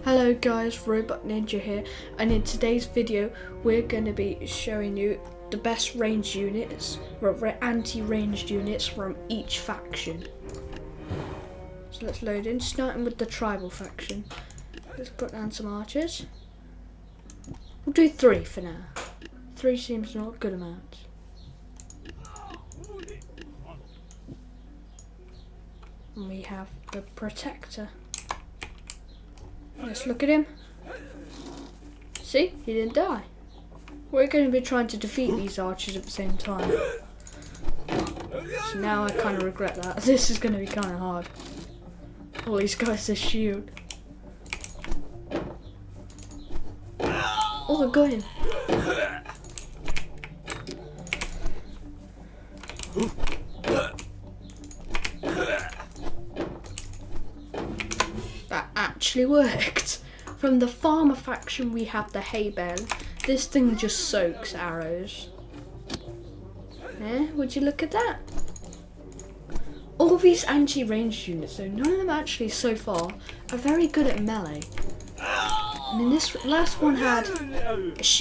Hello guys, Robot Ninja here, and in today's video we're going to be showing you the best ranged units, or anti-ranged units from each faction. So let's load in, starting with the tribal faction. Let's put down some archers. We'll do 3 for now. 3 seems not a good amount. And we have the protector. Let's look at him. See, he didn't die. We're going to be trying to defeat these archers at the same time. So now I kind of regret that. This is going to be kind of hard. All these guys are shield. Oh, I got him. That actually worked. From the farmer faction we have the hay bale. This thing just soaks arrows. Would you look at that? All these anti-ranged units though, none of them actually so far are very good at melee. I mean, this last one had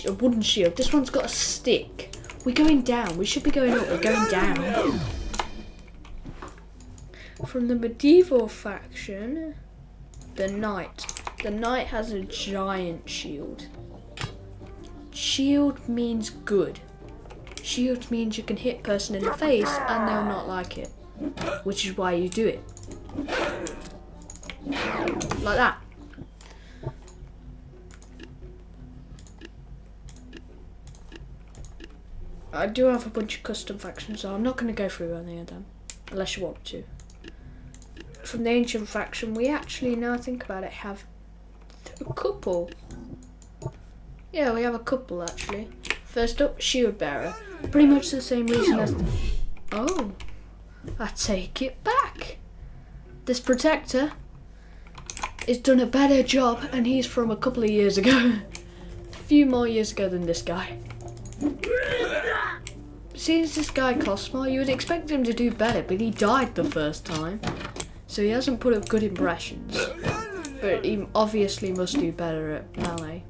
a wooden shield. This one's got a stick. We're going down. We should be going up. We're going down. From the medieval faction, the knight. The knight has a giant shield. Shield means good. Shield means you can hit a person in the face and they'll not like it. Which is why you do it. Like that. I do have a bunch of custom factions, so I'm not going to go through any of them. Unless you want to. From the ancient faction, we actually, now I think about it, have a couple. Yeah, we have a couple actually. First up, shield bearer. Pretty much the same reason as oh, I take it back. This protector has done a better job, and he's from a couple of years ago. A few more years ago than this guy. Since this guy costs more, you would expect him to do better, but he died the first time. So he hasn't put up good impressions. But he obviously must do better at melee.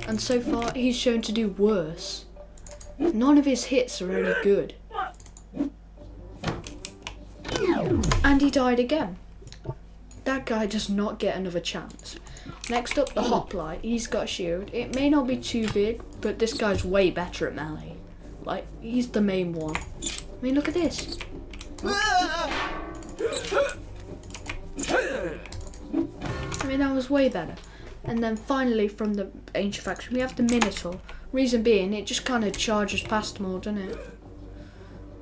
And so far, he's shown to do worse. None of his hits are any good. And he died again. That guy does not get another chance. Next up, the hoplite. He's got a shield. It may not be too big, but this guy's way better at melee. Like, he's the main one. I mean, look at this. I mean, that was way better. And then finally, from the ancient faction, we have the Minotaur. Reason being, it just kind of charges past them all, doesn't it?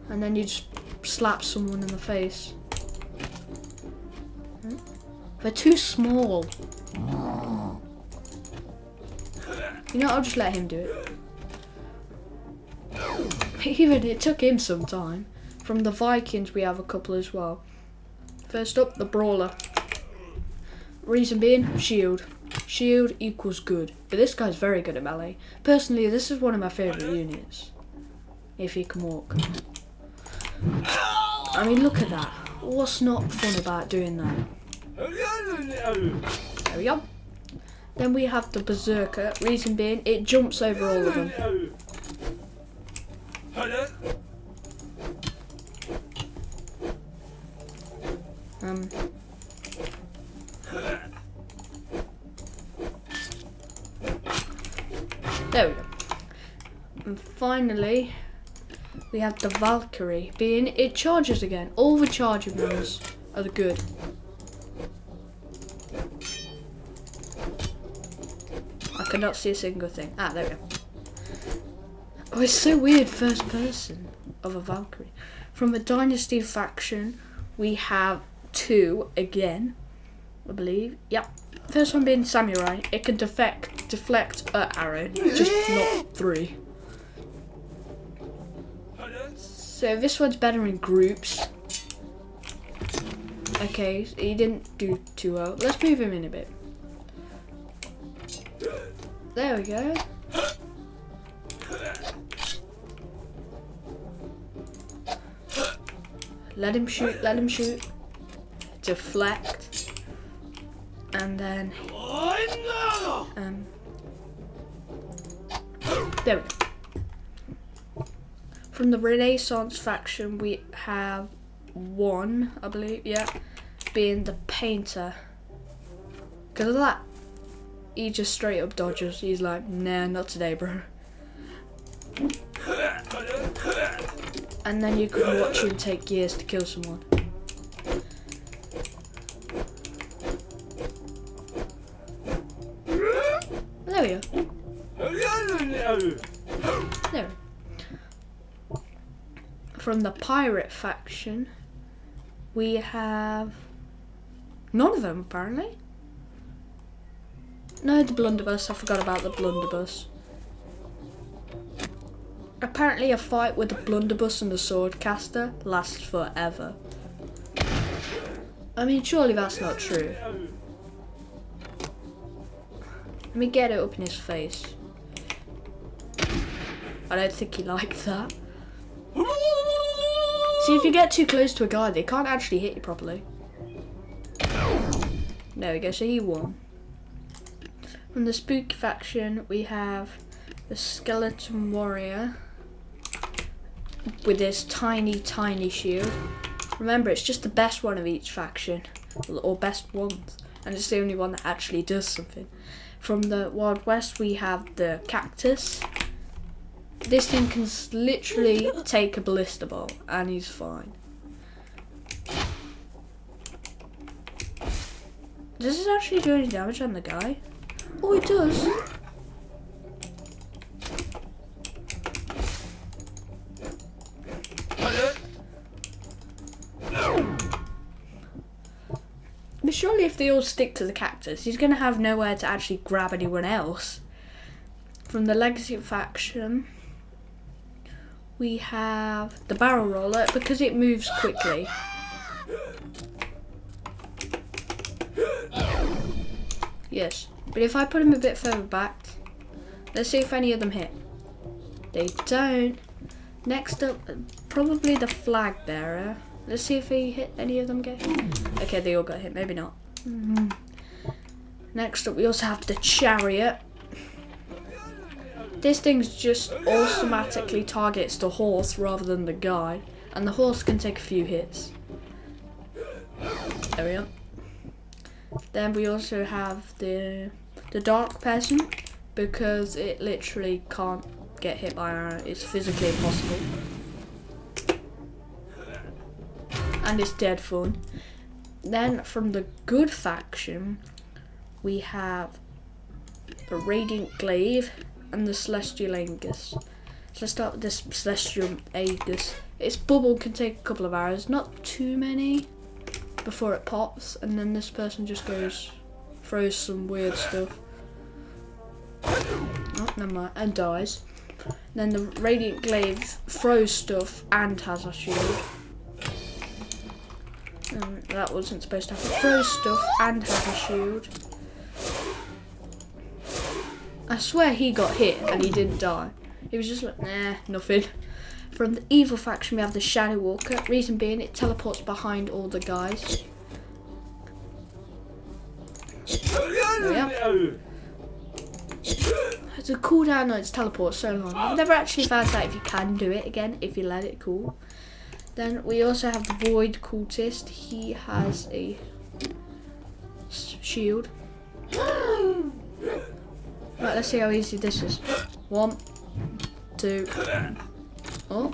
And then you just slap someone in the face. They're too small. You know, I'll just let him do it. Even it took him some time. From the Vikings, we have a couple as well. First up, the brawler. Reason being, shield. Shield equals good. But this guy's very good at melee. Personally, this is one of my favourite units. If he can walk. I mean, look at that. What's not fun about doing that? There we go. Then we have the berserker. Reason being, it jumps over all of them. There we go. And finally, we have the Valkyrie, being it charges again. All the charging ones are the good. I cannot see a single thing. Ah, there we go. Oh, it's so weird, first person of a Valkyrie. From the Dynasty faction, we have 2 again, I believe. Yep. First one being Samurai. It can deflect an arrow, just not 3. So this one's better in groups. Okay, so he didn't do too well. Let's move him in a bit. There we go. Let him shoot, let him shoot. Deflect. And then there we go. From the Renaissance faction, we have one, I believe, yeah, being the painter. Because of that, he just straight up dodges. He's like, nah, not today, bro. And then you can watch him take years to kill someone. There we go. There. From the pirate faction, we have none of them apparently. No, the blunderbuss. I forgot about the blunderbuss. Apparently a fight with the blunderbuss and the swordcaster lasts forever. I mean, surely that's not true. Let me get it up in his face. I don't think he liked that. See, if you get too close to a guy, they can't actually hit you properly. There we go, so he won. From the spooky faction, we have the skeleton warrior with this tiny, tiny shield. Remember, it's just the best one of each faction, or best ones, and it's the only one that actually does something. From the Wild West, we have the cactus. This thing can literally take a ballista bolt, and he's fine. Does this actually do any damage on the guy? Oh, it does. But surely if they all stick to the cactus, he's going to have nowhere to actually grab anyone else. From the Legacy faction, we have the barrel roller because it moves quickly. Yes, but if I put him a bit further back, let's see if any of them hit. They don't. Next up, probably the flag bearer. Let's see if he hit any of them get hit. Okay, they all got hit, maybe not. Next up, we also have the chariot. This thing's just automatically targets the horse rather than the guy, and the horse can take a few hits. There we go. Then we also have the dark peasant, because it literally can't get hit by an arrow. It's physically impossible. And it's dead fun. Then from the good faction, we have the Radiant Glaive and the Celestial Aegis. So let's start with this Celestial Aegis. Its bubble can take a couple of arrows, not too many, before it pops, and then this person just throws some weird stuff. Oh, never mind, and dies. Then the Radiant Glaive throws stuff and has a shield. That wasn't supposed to happen. Throws stuff and has a shield. I swear he got hit and he didn't die. He was just like, nah, nothing. From the evil faction, we have the Shadow Walker. Reason being, it teleports behind all the guys. It's a cooldown on its teleport so long. I've never actually found out if you can do it again if you let it cool. Then we also have the Void Cultist. He has a shield. Right, let's see how easy this is. 1, 2. Oh,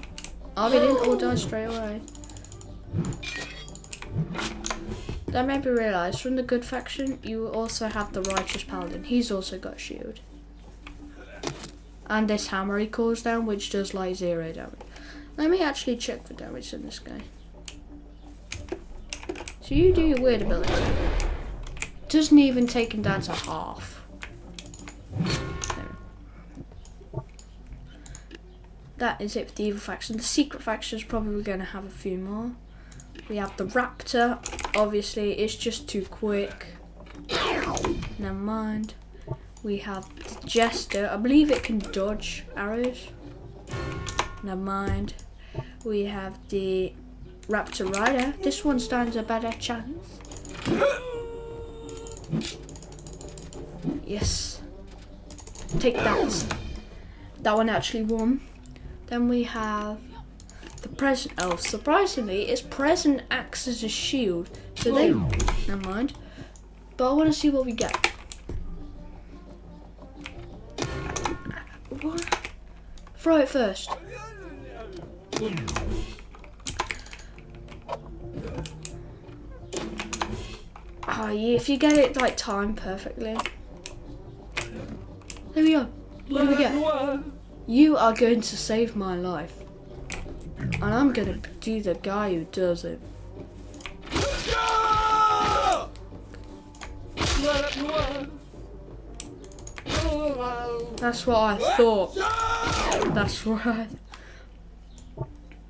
we didn't all die straight away. That made me realise, from the good faction, you also have the Righteous Paladin. He's also got a shield. And this hammer he calls down, which does like 0 damage. Let me actually check the damage in this guy. So you do your weird ability. Doesn't even take him down to half. That is it for the evil faction. The secret faction is probably going to have a few more. We have the Raptor. Obviously, it's just too quick. Never mind. We have the Jester. I believe it can dodge arrows. Never mind. We have the Raptor Rider. This one stands a better chance. Yes. Take that. That one actually won. Then we have the present. Oh, surprisingly, its present acts as a shield. So they. Never mind. But I want to see what we get. What? Throw it first. Oh yeah, if you get it like timed perfectly. There we go. What do we get? You are going to save my life. And I'm gonna do the guy who does it. That's what I thought. That's right.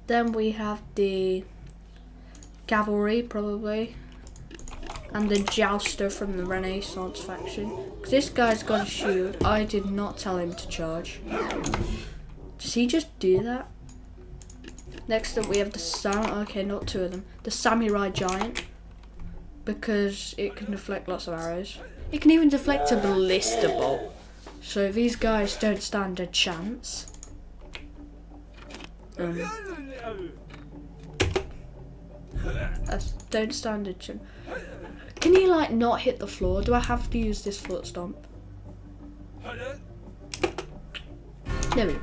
Then we have the cavalry, probably. And the jouster from the Renaissance faction. Because this guy's got a shield. I did not tell him to charge. Does he just do that? Next up we have the okay, not two of them. The samurai giant. Because it can deflect lots of arrows. It can even deflect a ballista bolt. So these guys don't stand a chance. Don't stand a chance. Can you like not hit the floor? Do I have to use this foot stomp? There we go.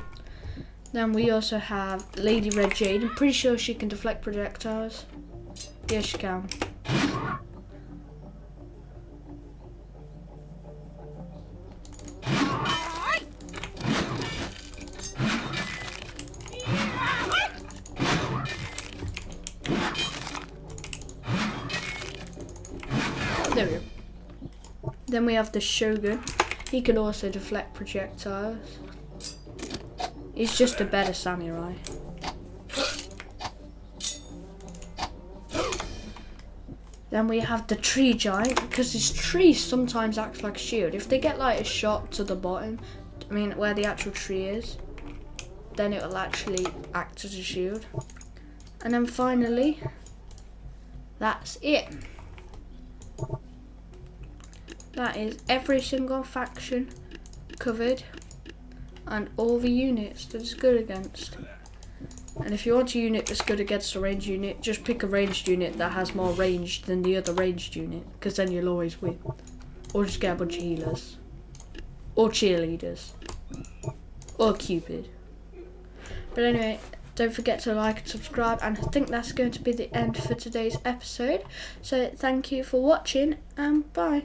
Then we also have Lady Red Jade. I'm pretty sure she can deflect projectiles. Yes, she can. There we go. Then we have the Shogun. He can also deflect projectiles. He's just a better samurai. Then we have the tree giant, because his tree sometimes acts like a shield. If they get like a shot to the bottom, I mean where the actual tree is, then it will actually act as a shield. And then finally, that's it. That is every single faction covered and all the units that it's good against. And if you want a unit that's good against a ranged unit, just pick a ranged unit that has more range than the other ranged unit, because then you'll always win. Or just get a bunch of healers. Or cheerleaders. Or Cupid. But anyway, don't forget to like and subscribe, and I think that's going to be the end for today's episode. So thank you for watching, and bye.